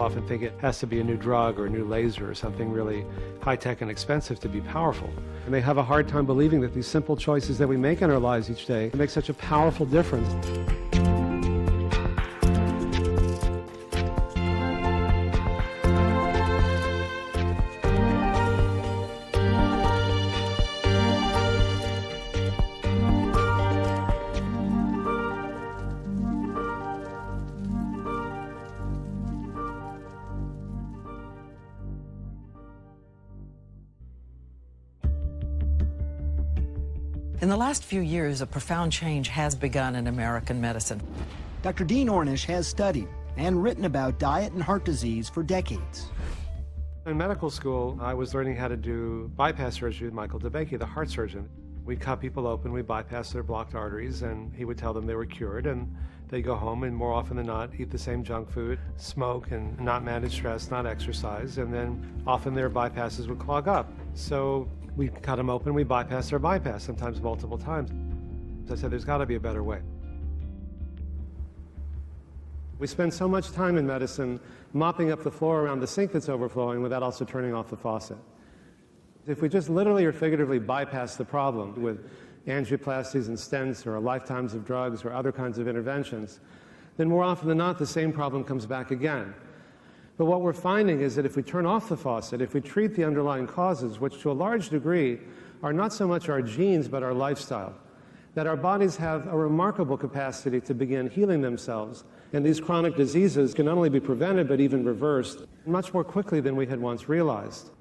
often think it has to be a new drug or a new laser or something really high-tech and expensive to be powerful. And they have a hard time believing that these simple choices that we make in our lives each day make such a powerful difference. In the last few years, a profound change has begun in American medicine. Dr. Dean Ornish has studied and written about diet and heart disease for decades. In medical school, I was learning how to do bypass surgery with Michael DeBakey, the heart surgeon. We'd cut people open, we'd bypass their blocked arteries, and he would tell them they were cured, and they'd go home and more often than not eat the same junk food, smoke, and not manage stress, not exercise, and then often their bypasses would clog up. So we cut them open, we bypass their bypass, sometimes multiple times. I said, there's got to be a better way. We spend so much time in medicine mopping up the floor around the sink that's overflowing without also turning off the faucet. If we just literally or figuratively bypass the problem with angioplasties and stents or lifetimes of drugs or other kinds of interventions, then more often than not, the same problem comes back again. But what we're finding is that if we turn off the faucet, if we treat the underlying causes, which to a large degree are not so much our genes but our lifestyle, that our bodies have a remarkable capacity to begin healing themselves, and these chronic diseases can not only be prevented but even reversed much more quickly than we had once realized.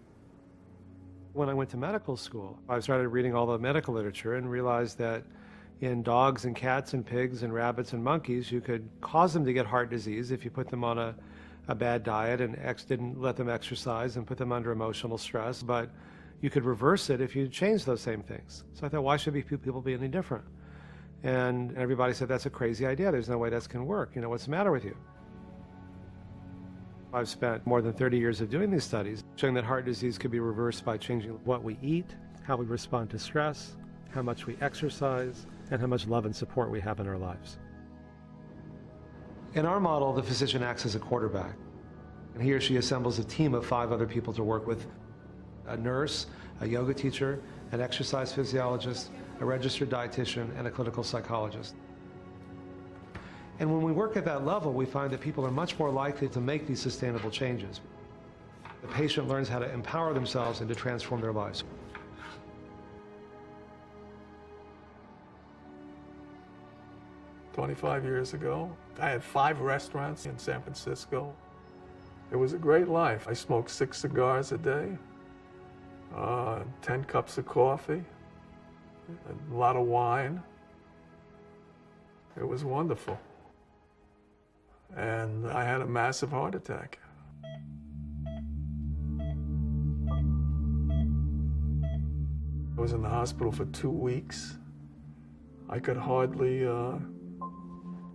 When I went to medical school, I started reading all the medical literature and realized that in dogs and cats and pigs and rabbits and monkeys, you could cause them to get heart disease if you put them on a bad diet and didn't let them exercise and put them under emotional stress, but you could reverse it if you changed those same things. So I thought, why should people be any different? And everybody said, that's a crazy idea. There's no way that's going to work. You know, what's the matter with you? I've spent more than 30 years of doing these studies, showing that heart disease could be reversed by changing what we eat, how we respond to stress, how much we exercise, and how much love and support we have in our lives. In our model, the physician acts as a quarterback, and he or she assembles a team of 5 other people to work with: a nurse, a yoga teacher, an exercise physiologist, a registered dietitian, and a clinical psychologist. And when we work at that level, we find that people are much more likely to make these sustainable changes. The patient learns how to empower themselves and to transform their lives. "25 years ago, I had 5 restaurants in San Francisco. It was a great life. I smoked 6 cigars a day, 10 cups of coffee, a lot of wine. It was wonderful. And I had a massive heart attack. I was in the hospital for 2 weeks. I could hardly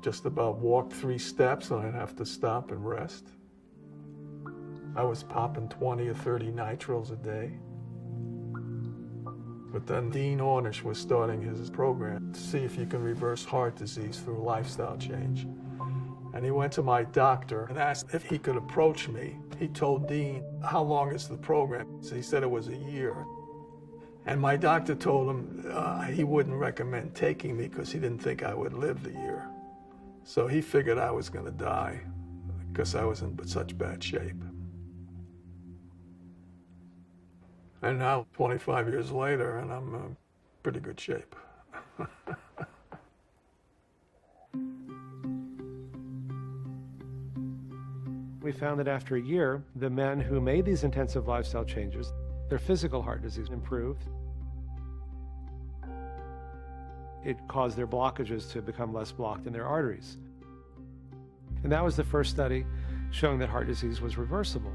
just about walk 3 steps, and I'd have to stop and rest. I was popping 20 or 30 nitros a day. But then Dean Ornish was starting his program to see if you can reverse heart disease through lifestyle change. And he went to my doctor and asked if he could approach me. He told Dean, "How long is the program?" So he said it was a year. And my doctor told him he wouldn't recommend taking me because he didn't think I would live the year. So he figured I was going to die because I was in such bad shape. And now, 25 years later, and I'm in pretty good shape. We found that after a year, the men who made these intensive lifestyle changes, their physical heart disease improved. It caused their blockages to become less blocked in their arteries. And that was the first study showing that heart disease was reversible.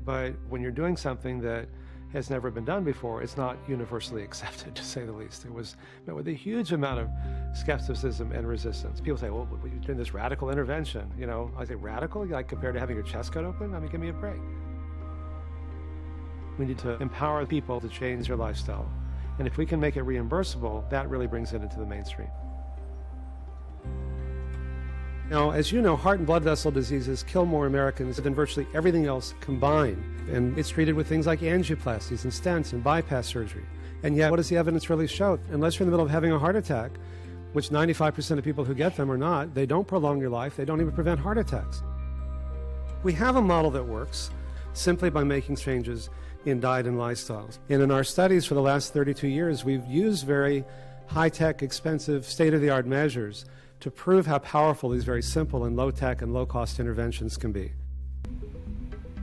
But when you're doing something that has never been done before, it's not universally accepted, to say the least. It was met with a huge amount of skepticism and resistance. People say, well, you're doing this radical intervention. You know, I say, radical? Like compared to having your chest cut open? I mean, give me a break. We need to empower people to change their lifestyle. And if we can make it reimbursable, that really brings it into the mainstream. Now, as you know, heart and blood vessel diseases kill more Americans than virtually everything else combined. And it's treated with things like angioplasties and stents and bypass surgery. And yet, what does the evidence really show? Unless you're in the middle of having a heart attack, which 95% of people who get them are not, they don't prolong your life, they don't even prevent heart attacks. We have a model that works simply by making changes in diet and lifestyles. And in our studies for the last 32 years, we've used very high-tech, expensive, state-of-the-art measures to prove how powerful these very simple and low-tech and low-cost interventions can be.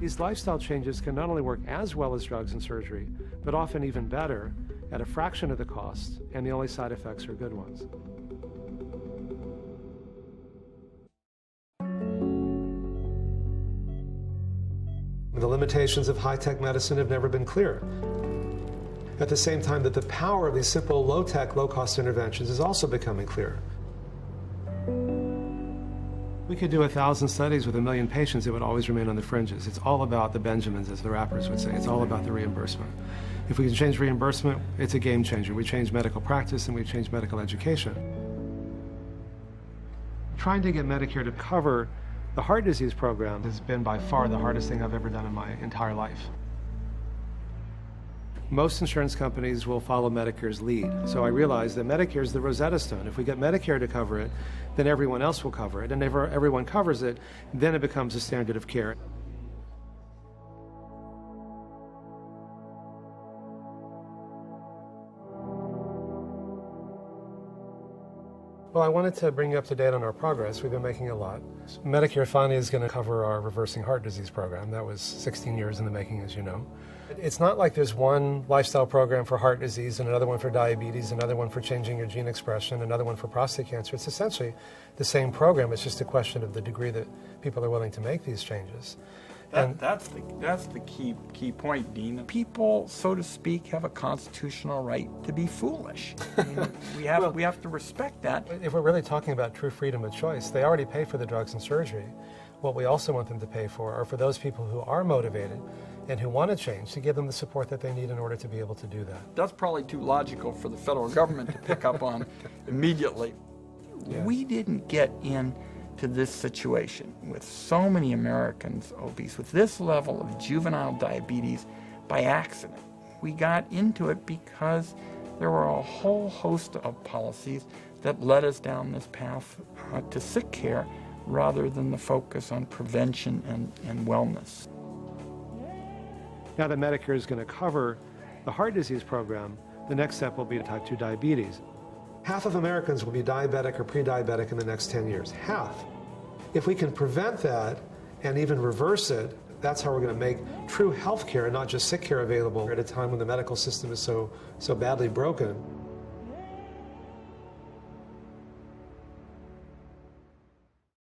These lifestyle changes can not only work as well as drugs and surgery, but often even better at a fraction of the cost, and the only side effects are good ones. The limitations of high-tech medicine have never been clearer. At the same time that the power of these simple, low-tech, low-cost interventions is also becoming clearer. We could do 1,000 studies with 1 million patients, it would always remain on the fringes. It's all about the Benjamins, as the rappers would say. It's all about the reimbursement. If we can change reimbursement, it's a game changer. We change medical practice and we change medical education. Trying to get Medicare to cover the heart disease program has been by far the hardest thing I've ever done in my entire life. Most insurance companies will follow Medicare's lead. So I realized that Medicare is the Rosetta Stone. If we get Medicare to cover it, then everyone else will cover it. And if everyone covers it, then it becomes a standard of care. Well, I wanted to bring you up to date on our progress. We've been making a lot. Medicare finally is going to cover our reversing heart disease program. That was 16 years in the making, as you know. It's not like there's one lifestyle program for heart disease and another one for diabetes, another one for changing your gene expression, another one for prostate cancer. It's essentially the same program. It's just a question of the degree that people are willing to make these changes. That's the key point, Dean. People, so to speak, have a constitutional right to be foolish. I mean, we have to respect that. If we're really talking about true freedom of choice, they already pay for the drugs and surgery. What we also want them to pay for are for those people who are motivated and who want to change, to give them the support that they need in order to be able to do that. That's probably too logical for the federal government to pick up on immediately. Yeah. We didn't get into this situation with so many Americans obese, with this level of juvenile diabetes by accident. We got into it because there were a whole host of policies that led us down this path to sick care rather than the focus on prevention and wellness. Now that Medicare is going to cover the heart disease program, the next step will be type 2 diabetes. Half of Americans will be diabetic or pre-diabetic in the next 10 years. Half. If we can prevent that and even reverse it, that's how we're going to make true health care and not just sick care available at a time when the medical system is so badly broken.